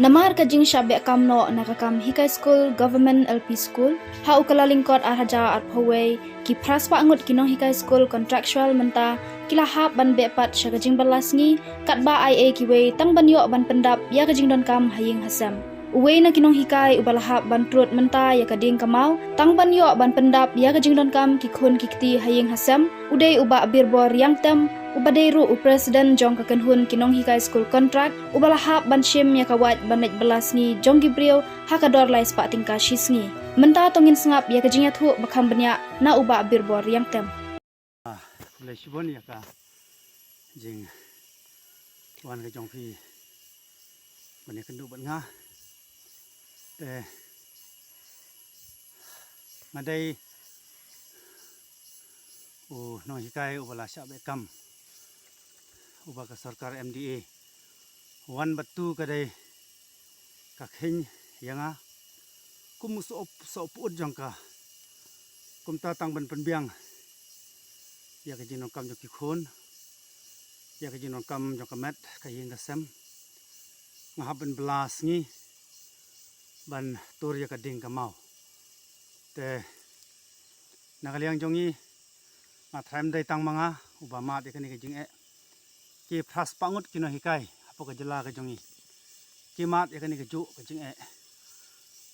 Namar kajing syabe kamno nakakam hikai school government LP school ha ukala lingkot arhaja arphaway ki praspa angut kinong hikai school contractual menta kila hap ban bepat syakajing balasngi katba IA kiwe tang ban yo ban pendap ya kajing don kam haying hasam uwe na kinong hikai ubalahap ban trut menta ya kading kamau tang ban yo ban pendap ya kajing don kam ki khun kikti haying hasam udai uba birbor yang tem ubadai ru presiden jong kakenhun kinong hikai school contract ubalahap ban shim ya kawat banaj belasngi jong gibriu hakador lai spa tingka shisngi menta tongin sengap ya kajing ya thu bakham benya na uba birbor yang tem le shibon ya ka jing wan ka jong phi bane kendu ban nga te ngadai no hikai ubala sya be kam uba ka sarkar MDA wan batu kadai ka khin yanga kum so put jong ka kum ta tang ban penbiang ya ka jinon kam joki khun ya ka jinon kam jokamet ka yeng ka sem ngah ban belas ngi ban tur ya ka ding ka mau te nakaliang jongi ngathram dai tang manga ubama de kani ka jing e ki phras pangut kino hikai apo ka jela ka jongi ki mat ya kani ka ju ka jing e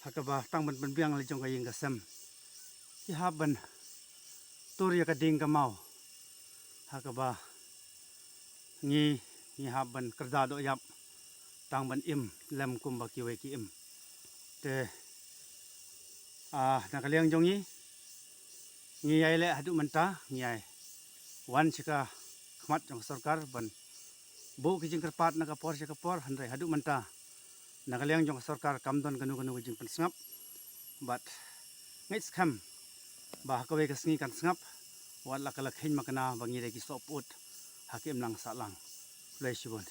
hakaba tang ban penbiang le jong ka yeng ka sem ki haban tur ya ka ding ka mau hakaba ngi haban kerja do yap tang ban im lem kum ba kiwe ki im te nakaliang jongi ngi ai le hadu menta ngi ai wan chika khmat jong sarkar ban bo ki jing kerpat na ka por chika por handai hadu menta nakaliang jong sarkar kamdon kanu ki jing pensngap but ngits kham ba kawe ka sngi kan sngap wala kala khin makana bangi re ki sop ut hakim lang salang lai shibon